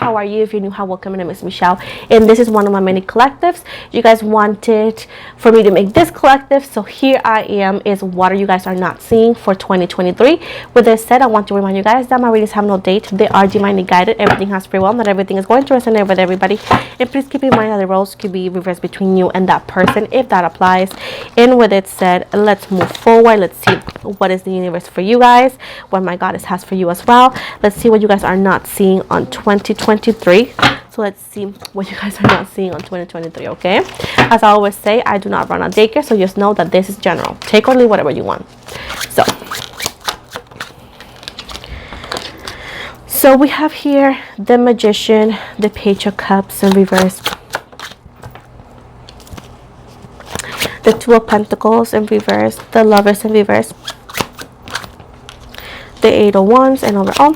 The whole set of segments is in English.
how are you? If you're new, hi, welcome. My name is Michelle, and this is one of my many collectives. You guys wanted for me to make this collective, so here I am. Is what you guys are not seeing for 2023. With this said, I want to remind you guys that my readings have no date. They are divinely guided. Everything has free will. Not everything is going to resonate with everybody, and please keep in mind that the roles could be reversed between you and that person if that applies. And with it said, let's move forward. Let's see what is the universe for you guys, what my goddess has for you as well. Let's see what you guys are not seeing on 2023. So let's see what you guys are not seeing on 2023. Okay, as I always say, I do not run a daycare, so just know that this is general. Take or leave whatever you want. So we have here the Magician, the Page of Cups in reverse, the Two of Pentacles in reverse, the Lovers in reverse, the Eight of Wands, and overall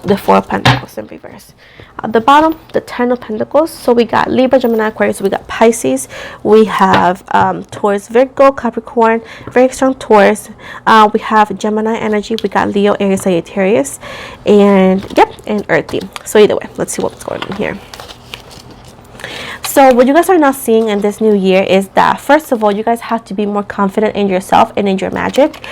the Four of Pentacles in reverse. At the bottom, the Ten of Pentacles. So we got Libra, Gemini, Aquarius, we got Pisces, we have Taurus, Virgo, Capricorn, very strong Taurus, we have Gemini energy, we got Leo, Aries, Sagittarius, and yep, and Earthy. So either way, let's see what's going on here. So what you guys are not seeing in this new year is that, first of all, you guys have to be more confident in yourself and in your magic.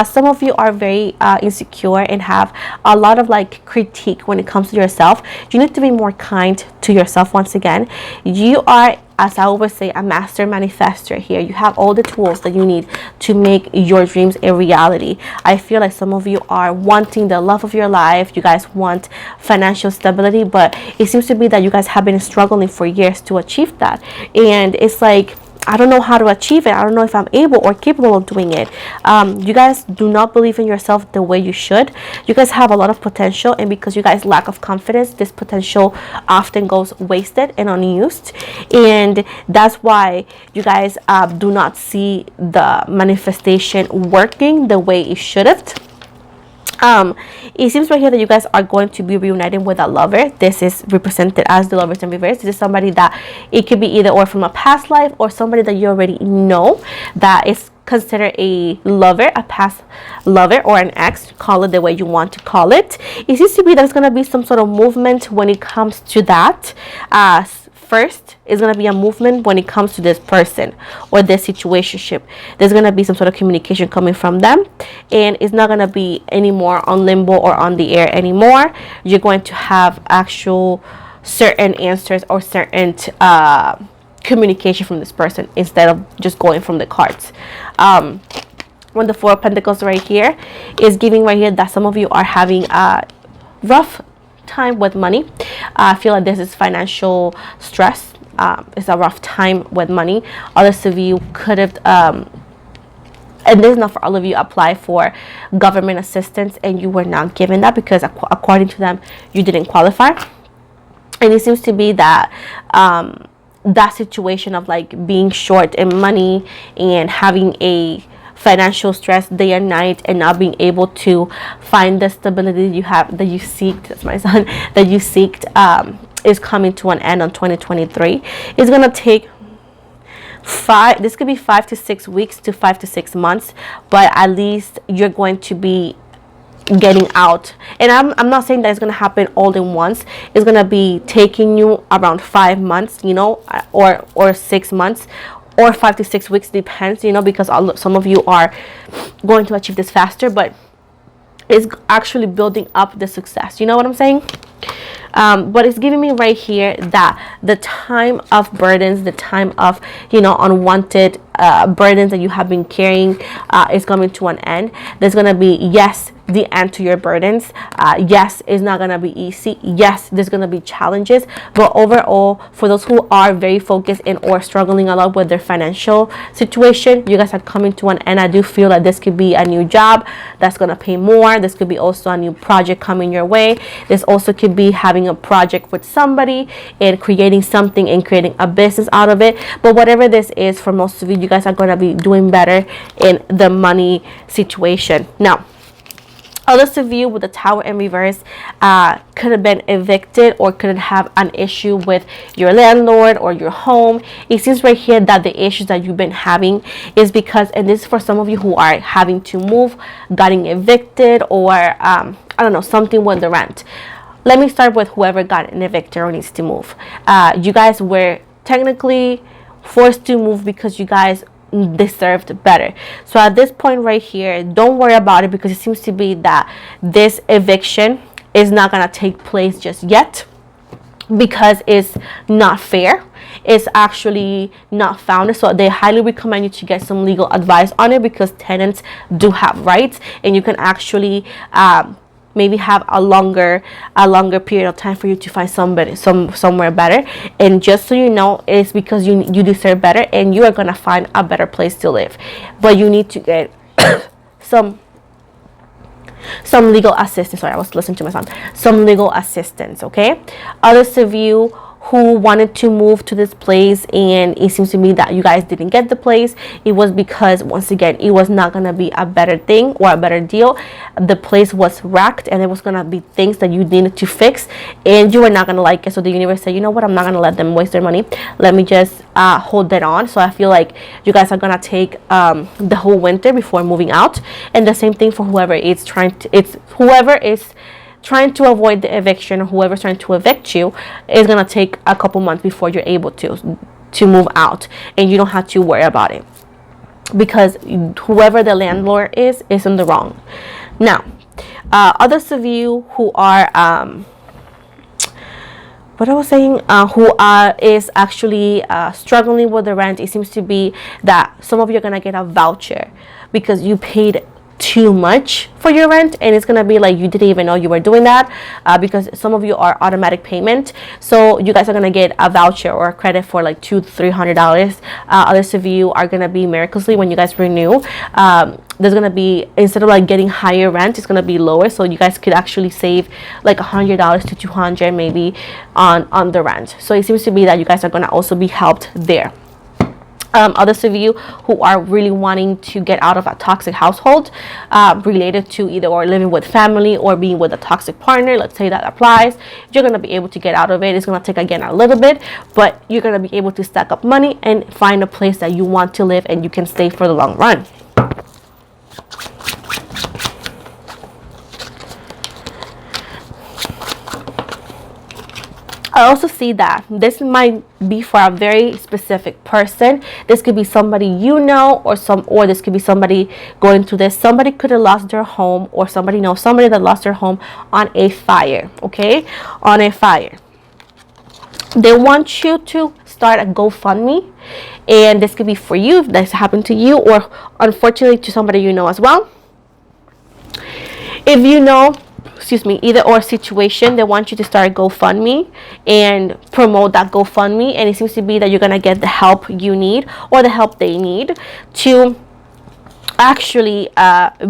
Some of you are very insecure and have a lot of like critique when it comes to yourself. You need to be more kind to yourself. Once again, you are, as I always say, a master manifester here. You have all the tools that you need to make your dreams a reality. I feel like some of you are wanting the love of your life. You guys want financial stability, but it seems to be that you guys have been struggling for years to achieve that. And it's like, I don't know how to achieve it. I don't know if I'm able or capable of doing it. You guys do not believe in yourself the way you should. You guys have a lot of potential, and because you guys lack of confidence, this potential often goes wasted and unused. And that's why you guys do not see the manifestation working the way it should have. It seems right here that you guys are going to be reuniting with a lover. This is represented as the Lovers in reverse. This is somebody that it could be either or from a past life, or somebody that you already know that is considered a lover, a past lover, or an ex. Call it the way you want to call it. It seems to be there's going to be some sort of movement when it comes to that. First is going to be a movement when it comes to this person or this situationship. There's going to be some sort of communication coming from them, and it's not going to be anymore on limbo or on the air anymore. You're going to have actual certain answers or certain communication from this person instead of just going from the cards. When the Four of Pentacles right here is giving right here that some of you are having a rough time with money. I feel like this is financial stress. It's a rough time with money. Others of you could have and this is not for all of you, apply for government assistance and you were not given that because according to them you didn't qualify. And it seems to be that that situation of like being short in money and having a financial stress day and night and not being able to find the stability you have that you seeked, that's my son, that you seeked, is coming to an end on 2023. It's gonna take this could be 5 to 6 weeks to 5 to 6 months, but at least you're going to be getting out. And I'm not saying that it's going to happen all in once. It's going to be taking you around 5 months, you know, or 6 months, or 5 to 6 weeks, depends, you know, because some of you are going to achieve this faster, but it's actually building up the success. You know what I'm saying? But it's giving me right here that the time of burdens, the time of, you know, unwanted burdens that you have been carrying is coming to an end. There's going to be, yes, the end to your burdens. Yes, it's not going to be easy. Yes, there's going to be challenges. But overall, for those who are very focused and or struggling a lot with their financial situation, you guys are coming to an end. I do feel that this could be a new job that's going to pay more. This could be also a new project coming your way. This also could be having a project with somebody and creating something and creating a business out of it. But whatever this is, for most of you, you guys are going to be doing better in the money situation. Now, others of you with the Tower in reverse could have been evicted or could have an issue with your landlord or your home. It seems right here that the issues that you've been having is because, and this is for some of you who are having to move, getting evicted, or I don't know, something with the rent. let me start with whoever got an evicted or needs to move. You guys were technically forced to move because you guys deserved better. So at this point right here, don't worry about it, because it seems to be that this eviction is not gonna take place just yet, because it's not fair. It's actually not founded. So they highly recommend you to get some legal advice on it, because tenants do have rights, and you can actually maybe have a longer period of time for you to find somewhere better. And just so you know, it's because you deserve better, and you are gonna find a better place to live. But you need to get some legal assistance. Sorry, I was listening to my son. Some legal assistance, okay? Others of you who wanted to move to this place, and it seems to me that you guys didn't get the place, it was because, once again, it was not gonna be a better thing or a better deal. The place was wrecked, and there was gonna be things that you needed to fix, and you were not gonna like it. So the universe said, you know what, I'm not gonna let them waste their money. Let me just hold that on. So I feel like you guys are gonna take the whole winter before moving out. And the same thing for whoever is trying to avoid the eviction, or whoever's trying to evict you, is gonna take a couple months before you're able to move out, and you don't have to worry about it, because whoever the landlord is in the wrong. Now, others of you who are is actually struggling with the rent, it seems to be that some of you are gonna get a voucher because you paid too much for your rent, and it's gonna be like you didn't even know you were doing that, because some of you are automatic payment. So you guys are gonna get a voucher or a credit for like $200-300. Others of you are gonna be miraculously, when you guys renew, there's gonna be, instead of like getting higher rent, it's gonna be lower, so you guys could actually save like $100 to $200 maybe on the rent. So it seems to be that you guys are gonna also be helped there. Others of you who are really wanting to get out of a toxic household, related to either or living with family or being with a toxic partner, let's say that applies, you're going to be able to get out of it. It's going to take, again, a little bit, but you're going to be able to stack up money and find a place that you want to live and you can stay for the long run. I also see that this might be for a very specific person. This could be somebody you know, or this could be somebody going through this. Somebody could have lost their home, or somebody knows somebody that lost their home on a fire, okay? On a fire. They want you to start a GoFundMe, and this could be for you if this happened to you, or unfortunately to somebody you know as well. If you know, either or situation, they want you to start a GoFundMe and promote that GoFundMe, and it seems to be that you're gonna get the help you need, or the help they need, to actually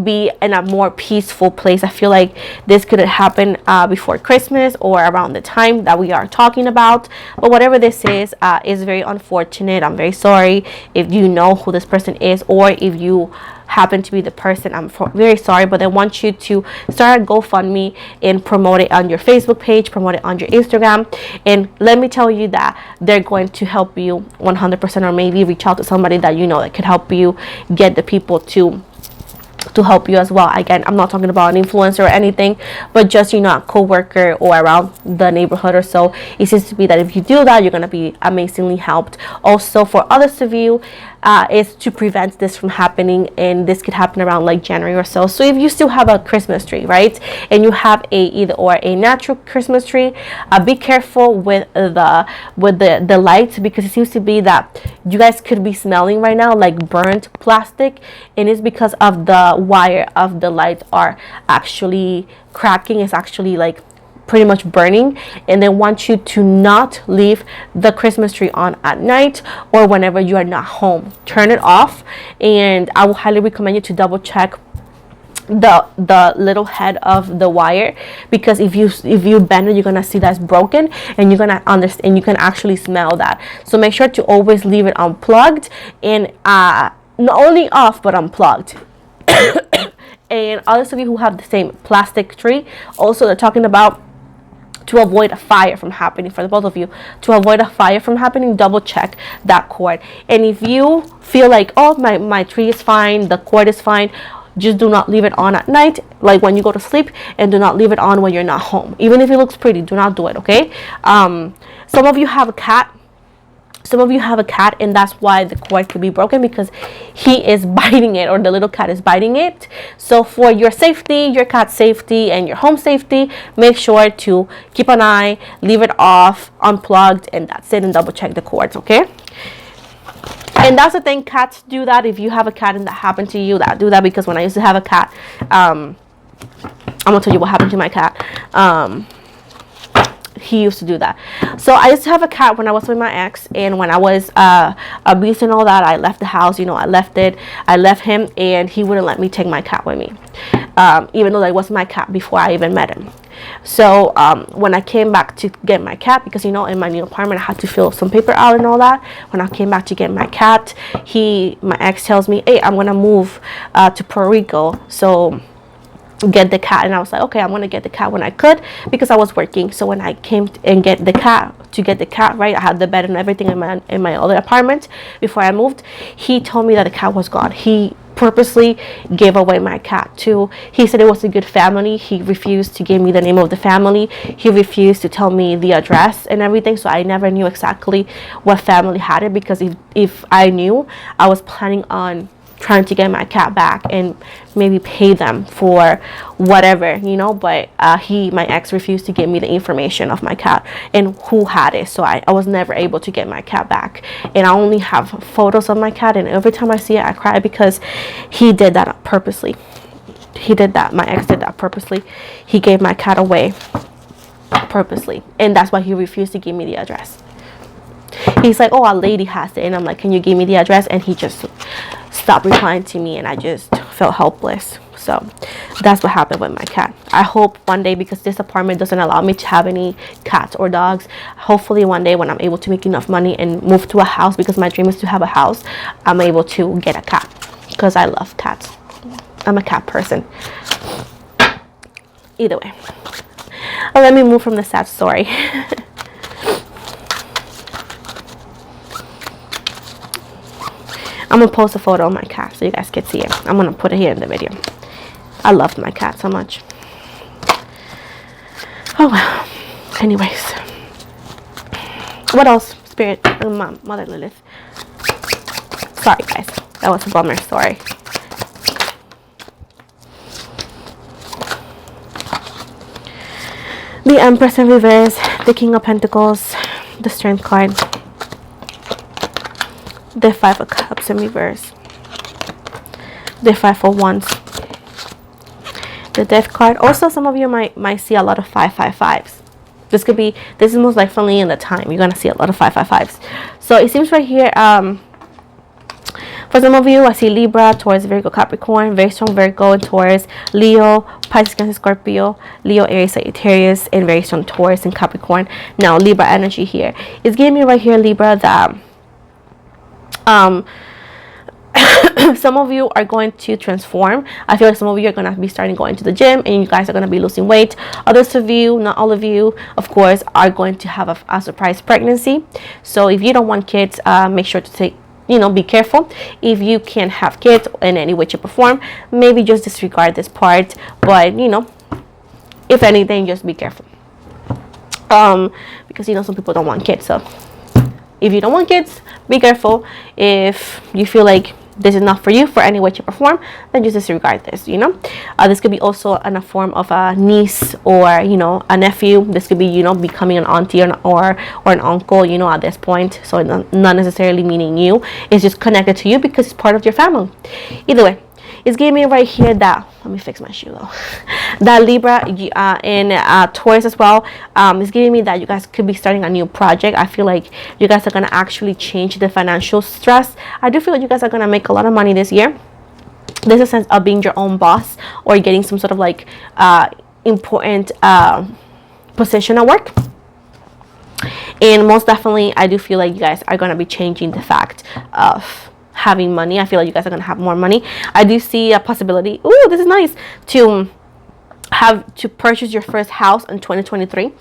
be in a more peaceful place. I feel like this could happen before Christmas or around the time that we are talking about, but whatever this is very unfortunate. I'm very sorry if you know who this person is, or if you happen to be the person. I'm very sorry, but I want you to start a GoFundMe and promote it on your Facebook page, promote it on your Instagram, and let me tell you that they're going to help you 100%, or maybe reach out to somebody that you know that could help you get the people to help you as well. Again, I'm not talking about an influencer or anything, but just, you know, a co-worker or around the neighborhood or so. It seems to be that if you do that, you're going to be amazingly helped. Also, for others of you, is to prevent this from happening, and this could happen around like January or so. So if you still have a Christmas tree, right, and you have either or a natural Christmas tree, be careful with the lights, because it seems to be that you guys could be smelling right now like burnt plastic, and it's because of the wire of the lights are actually cracking. It's actually like pretty much burning, and they want you to not leave the Christmas tree on at night or whenever you are not home. Turn it off, and I will highly recommend you to double check the little head of the wire, because if you bend it, you're gonna see that's broken, and you're gonna understand, you can actually smell that. So make sure to always leave it unplugged, and not only off but unplugged. And others of you who have the same plastic tree, also they're talking about, to avoid a fire from happening, for the both of you, to avoid a fire from happening, double check that cord. And if you feel like, oh, my tree is fine, the cord is fine, Just do not leave it on at night, like when you go to sleep, and do not leave it on when you're not home. Even if it looks pretty, do not do it, okay? Some of you have a cat. And that's why the cord could be broken, because he is biting it, or the little cat is biting it. So for your safety, your cat's safety, and your home safety, make sure to keep an eye, leave it off, unplugged, and that's it, and double check the cords, okay? And that's the thing, cats do that. If you have a cat and that happened to you, do that, because when I used to have a cat, I'm gonna tell you what happened to my cat. He used to do that. So I used to have a cat when I was with my ex, and when I was abused and all that, I left the house. I left him, and he wouldn't let me take my cat with me, even though that was my cat before I even met him. So when I came back to get my cat, because in my new apartment I had to fill some paper out and all that, when I came back to get my cat, my ex tells me, hey, I'm gonna move to Puerto Rico, so get the cat. And I was like, okay, I'm gonna get the cat when I could, because I was working. So when I came and get the cat, right, I had the bed and everything in my other apartment before I moved. He told me that the cat was gone. He purposely gave away my cat too. He said it was a good family. He refused to give me the name of the family. He refused to tell me the address and everything, so I never knew exactly what family had it, because if I knew, I was planning on trying to get my cat back and maybe pay them for whatever, but my ex refused to give me the information of my cat and who had it. So I was never able to get my cat back, and I only have photos of my cat, and every time I see it I cry, because he did that purposely. My ex did that purposely. He gave my cat away purposely, and that's why he refused to give me the address. He's like, oh, a lady has it, and I'm like, can you give me the address? And he just stopped replying to me, and I just felt helpless. So that's what happened with my cat. I hope one day, because this apartment doesn't allow me to have any cats or dogs, hopefully one day when I'm able to make enough money and move to a house, because my dream is to have a house, I'm able to get a cat, because I love cats. I'm a cat person. Either way, let me move from the sad story. I'm gonna post a photo of my cat so you guys can see it. I'm gonna put it here in the video. I loved my cat so much. Oh well. Anyways, what else? Spirit, Mother Lilith. Sorry guys, that was a bummer story. The Empress in reverse, the King of Pentacles, the Strength card, the Five of Cups in reverse, the Five of Wands, the Death card. Also, some of you might see a lot of 555s. This is most likely in the time you're gonna see a lot of 555s. So it seems right here, for some of you, I see Libra, Taurus, Virgo, Capricorn, very strong Virgo and Taurus, Leo, Pisces, Cancer, Scorpio, Leo, Aries, Sagittarius, and very strong Taurus and Capricorn. Now Libra energy here. It's giving me right here, Libra, that some of you are going to transform. I feel like some of you are going to be starting going to the gym, and you guys are going to be losing weight. Others of you, not all of you, of course, are going to have a surprise pregnancy. So if you don't want kids, make sure to be careful. If you can't have kids in any way, shape, or form, maybe just disregard this part. But if anything, just be careful. Because some people don't want kids. So if you don't want kids, be careful. If you feel like this is not for you for any way, shape, or form, then just disregard this. This could be also in a form of a niece or a nephew. This could be becoming an auntie or an uncle at this point. So not necessarily meaning you. It's just connected to you because it's part of your family. Either way, it's giving me right here that, let me fix my shoe though, that Libra and Taurus as well, is giving me that you guys could be starting a new project. I feel like you guys are going to actually change the financial stress. I do feel like you guys are going to make a lot of money this year. There's a sense of being your own boss or getting some sort of important position at work. And most definitely, I do feel like you guys are going to be changing the fact of having money. I feel like you guys are going to have more money. I do see a possibility, ooh, this is nice, to purchase your first house in 2023.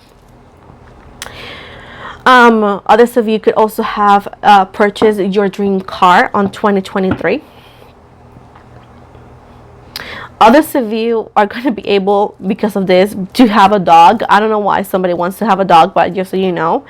Others of you could also have purchased your dream car on 2023. Others of you are going to be able, because of this, to have a dog. I don't know why somebody wants to have a dog, but just so you know.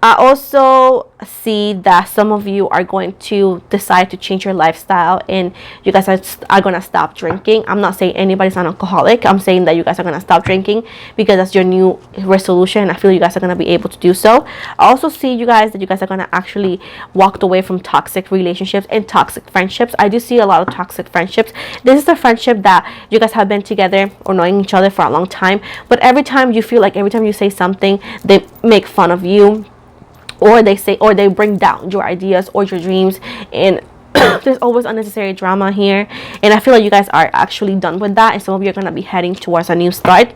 I also see that some of you are going to decide to change your lifestyle, and you guys are going to stop drinking. I'm not saying anybody's an alcoholic. I'm saying that you guys are going to stop drinking because that's your new resolution, and I feel you guys are going to be able to do so. I also see you guys that you guys are going to actually walk away from toxic relationships and toxic friendships. I do see a lot of toxic friendships. This is a friendship that you guys have been together or knowing each other for a long time, but every time you feel like every time you say something, they make fun of you, or they bring down your ideas or your dreams, and there's always unnecessary drama here. And I feel like you guys are actually done with that, and some of you are going to be heading towards a new start.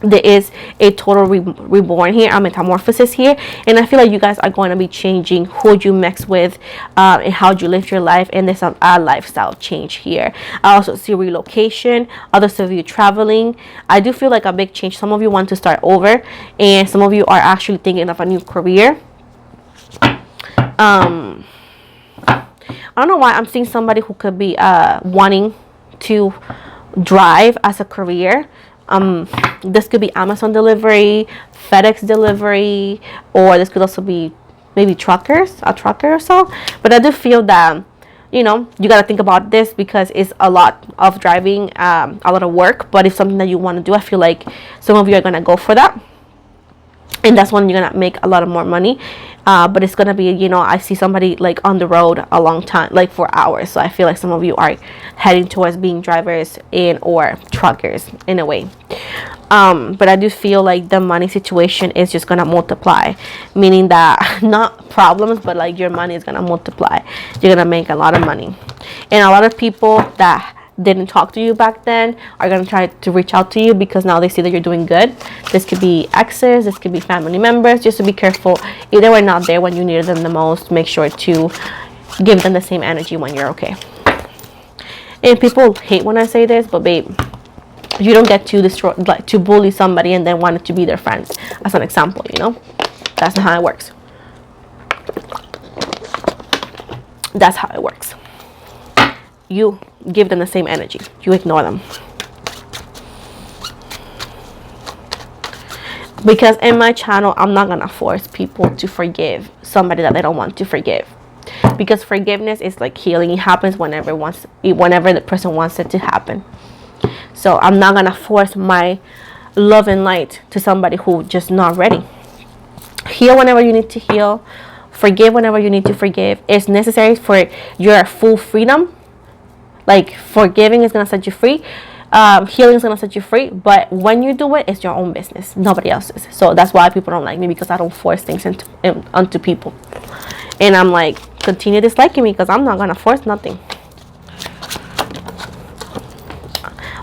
There is a total reborn here, a metamorphosis here, and I feel like you guys are going to be changing who you mix with, and how you live your life, and there's a lifestyle change here. I also see relocation, others of you traveling. I do feel like a big change. Some of you want to start over, and some of you are actually thinking of a new career. I don't know why I'm seeing somebody who could be wanting to drive as a career. This could be Amazon delivery, FedEx delivery, or this could also be maybe a trucker or so. But I do feel that, you know, you got to think about this because it's a lot of driving, a lot of work. But if something that you want to do, I feel like some of you are going to go for that. And that's when you're going to make a lot of more money. But it's going to be, you know, I see somebody like on the road a long time, like for hours. So I feel like some of you are heading towards being drivers or truckers in a way. But I do feel like the money situation is just going to multiply, meaning that not problems, but like your money is going to multiply. You're going to make a lot of money. And a lot of people that didn't talk to you back then are going to try to reach out to you because now they see that you're doing good. This could be exes, this could be family members. Just to be careful, either we're not there when you need them the most, make sure to give them the same energy when you're okay. And people hate when I say this, but babe, you don't get to destroy, like to bully somebody and then want it to be their friends, as an example, you know. That's not how it works. That's how it works. You give them the same energy, you ignore them. Because in my channel, I'm not gonna force people to forgive somebody that they don't want to forgive, because forgiveness is like healing. It happens whenever the person wants it to happen. So I'm not gonna force my love and light to somebody who just not ready. Heal whenever you need to heal, forgive whenever you need to forgive. It's necessary for your full freedom. Like, forgiving is going to set you free. Healing is going to set you free. But when you do it, it's your own business. Nobody else's. So that's why people don't like me, because I don't force things onto people. And I'm like, continue disliking me because I'm not going to force nothing.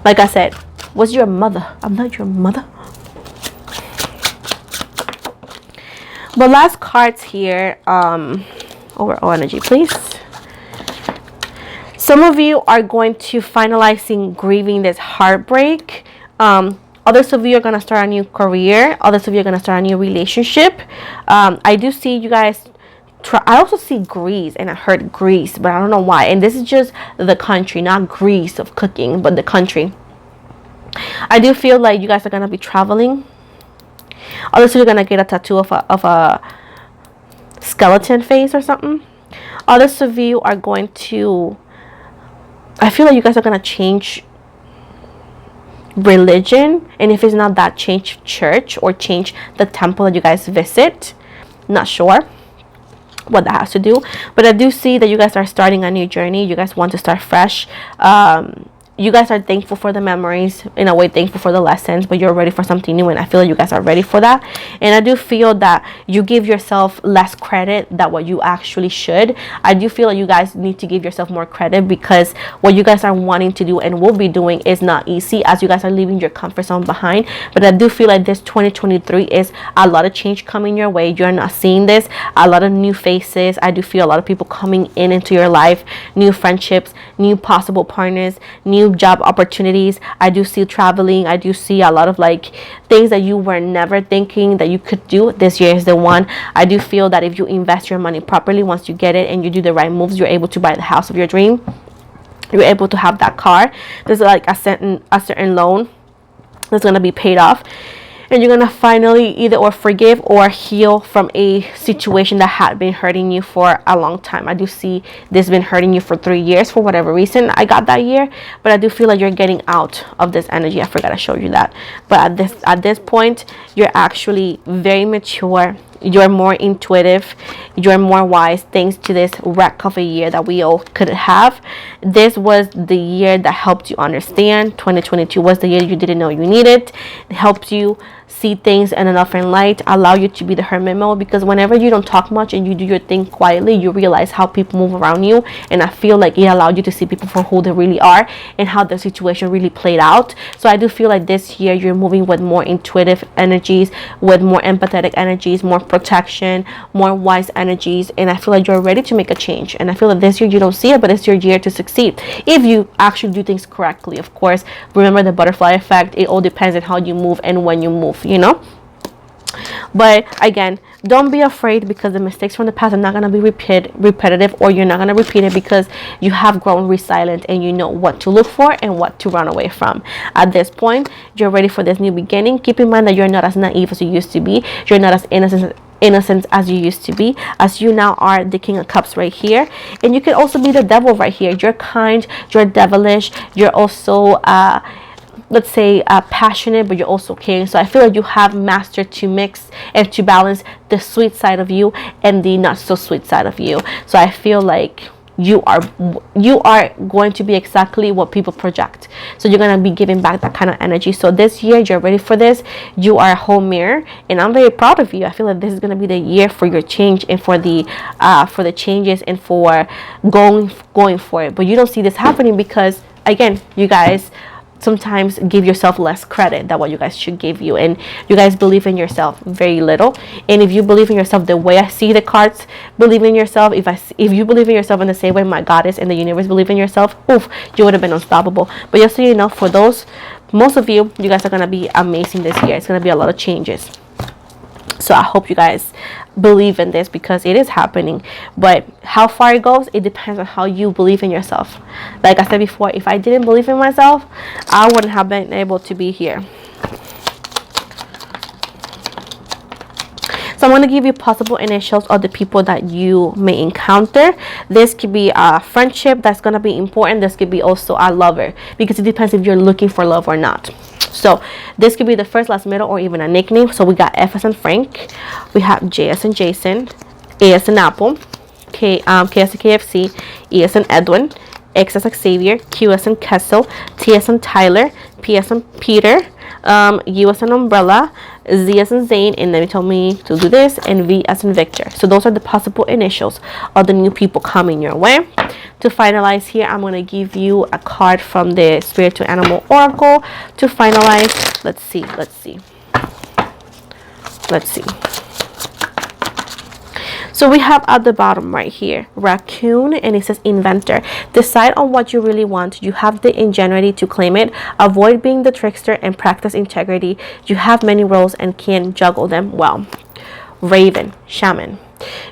Like I said, what's your mother? I'm not your mother. The last cards here, overall energy, please. Some of you are going to finalizing grieving this heartbreak. Others of you are going to start a new career. Others of you are going to start a new relationship. I do see you guys I also see Greece, and I heard Greece, but I don't know why. And this is just the country, not Greece of cooking, but the country. I do feel like you guys are going to be traveling. Others of you are going to get a tattoo of a skeleton face or something. Others of you are going to, I feel like you guys are going to change religion. And if it's not that, change church or change the temple that you guys visit. Not sure what that has to do, but I do see that you guys are starting a new journey. You guys want to start fresh. You guys are thankful for the memories, in a way thankful for the lessons, but you're ready for something new, and I feel like you guys are ready for that. And I do feel that you give yourself less credit than what you actually should. I do feel like you guys need to give yourself more credit, because what you guys are wanting to do and will be doing is not easy, as you guys are leaving your comfort zone behind. But I do feel like this 2023 is a lot of change coming your way. You're not seeing this, a lot of new faces. I do feel a lot of people coming into your life, new friendships, new possible partners, new job opportunities. I do see traveling. I do see a lot of like things that you were never thinking that you could do. This year is the one. I do feel that if you invest your money properly, once you get it and you do the right moves, you're able to buy the house of your dream. you're able to have that car. There's like a certain loan that's going to be paid off, and you're going to finally either or forgive or heal from a situation that had been hurting you for a long time. I do see this been hurting you for 3 years for whatever reason. I got that year, but I do feel like you're getting out of this energy. I forgot to show you that. But at this point, you're actually very mature. You're more intuitive, you're more wise, thanks to this wreck of a year that we all could have. This was the year that helped you understand. 2022 was the year you didn't know you needed. It helped you see things in a different light, allow you to be the hermit mode, because whenever you don't talk much and you do your thing quietly, you realize how people move around you. And I feel like it allowed you to see people for who they really are and how the situation really played out. So I do feel like this year you're moving with more intuitive energies, with more empathetic energies, more protection, more wise energies, and I feel like you're ready to make a change. And I feel like this year you don't see it, but it's your year to succeed if you actually do things correctly. Of course, remember the butterfly effect. It all depends on how you move and when you move, you know. But again, don't be afraid, because the mistakes from the past are not going to be repetitive, or you're not going to repeat it, because you have grown resilient and you know what to look for and what to run away from. At this point, you're ready for this new beginning. Keep in mind that you're not as naive as you used to be. You're not as innocent as you used to be, as you now are the King of Cups right here. And you can also be the devil right here. You're kind, you're devilish, you're also let's say passionate, but you're also caring. So I feel like you have mastered to mix and to balance the sweet side of you and the not so sweet side of you. So I feel like you are going to be exactly what people project. So you're going to be giving back that kind of energy. So this year you're ready for this. You are a whole mirror, and I'm very proud of you. I feel like this is going to be the year for your change and for the changes and for going for it. But you don't see this happening because, again, you guys sometimes give yourself less credit than what you guys should give you, and you guys believe in yourself very little. And if you believe in yourself the way I see the cards believe in yourself, if you believe in yourself in the same way my goddess and the universe believe in yourself, oof, you would have been unstoppable. But just so you know, for most of you guys are going to be amazing this year. It's going to be a lot of changes. So I hope you guys believe in this, because it is happening. But how far it goes, it depends on how you believe in yourself. Like I said before, if I didn't believe in myself, I wouldn't have been able to be here. So I'm going to give you possible initials of the people that you may encounter. This could be a friendship that's going to be important. This could be also a lover, because it depends if you're looking for love or not. So this could be the first, last, middle, or even a nickname. So we got F as in Frank, we have J as in Jason, A as in Apple, K as in KFC, E as in Edwin, X as in Xavier, Q as in Kessel, T as in Tyler, P as in Peter, U as in Umbrella, Z as in Zane, and then he told me to do this, and V as in Victor. So those are the possible initials of the new people coming your way. To finalize here, I'm going to give you a card from the Spirit to Animal Oracle to finalize. Let's see. So we have at the bottom right here, raccoon, and it says inventor. Decide on what you really want. You have the ingenuity to claim it. Avoid being the trickster and practice integrity. You have many roles and can juggle them well. Raven, shaman.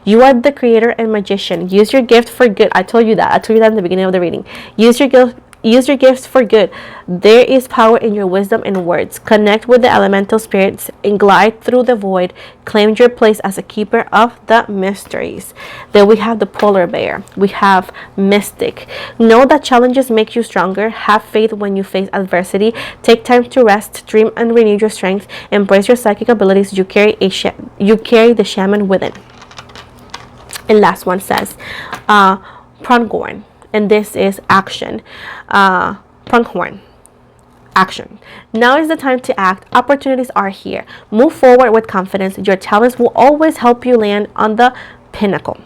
You are the creator and magician. Use your gift for good. I told you that in the beginning of the reading. Use your gifts for good. There is power in your wisdom and words. Connect with the elemental spirits and glide through the void. Claim your place as a keeper of the mysteries. Then we have the polar bear. We have mystic. Know that challenges make you stronger. Have faith when you face adversity. Take time to rest, dream, and renew your strength. Embrace your psychic abilities. You carry the shaman within. And last one says pronghorn, and this is action. Pronghorn, action. Now is the time to act. Opportunities are here. Move forward with confidence. Your talents will always help you land on the pinnacle.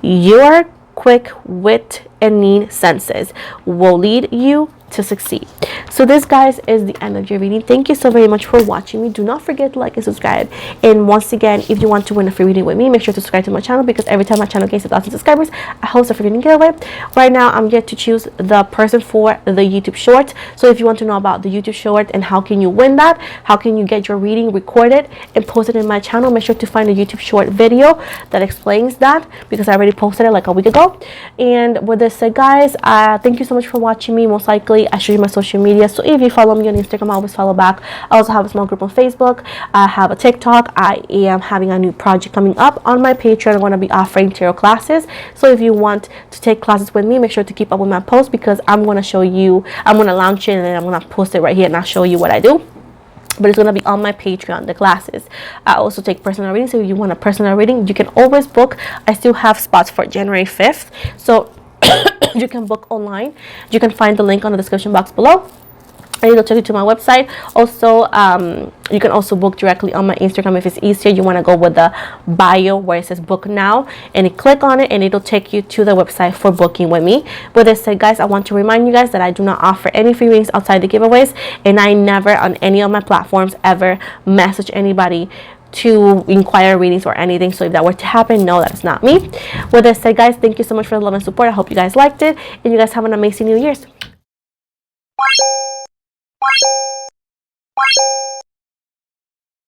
Your quick wit and keen senses will lead you to succeed. So this, guys, is the end of your reading. Thank you so very much for watching me. Do not forget to like and subscribe. And once again, if you want to win a free reading with me, make sure to subscribe to my channel, because every time my channel gains 1,000 subscribers, I host a free reading giveaway. Right now, I'm yet to choose the person for the YouTube short. So if you want to know about the YouTube short and how can you win that, how can you get your reading recorded and posted in my channel, make sure to find the YouTube short video that explains that, because I already posted it like a week ago. And with this said, guys, thank you so much for watching me. Most likely I show you my social media, so if you follow me on Instagram, I always follow back. I also have a small group on Facebook. I have a TikTok. I am having a new project coming up on my Patreon. I'm going to be offering tarot classes, so if you want to take classes with me, make sure to keep up with my posts, because I'm going to show you, I'm going to launch it and then I'm going to post it right here and I'll show you what I do. But it's going to be on my Patreon, the classes. I also take personal readings, so if you want a personal reading, you can always book. I still have spots for January 5th, so you can book online. You can find the link on the description box below, and it'll take you to my website. Also, you can also book directly on my Instagram if it's easier. You want to go with the bio where it says book now, and you click on it and it'll take you to the website for booking with me. With this said, guys, I want to remind you guys that I do not offer any free readings outside the giveaways, and I never on any of my platforms ever message anybody to inquire readings or anything. So if that were to happen, no, that's not me. With this said, guys, thank you so much for the love and support. I hope you guys liked it, and you guys have an amazing New Year's.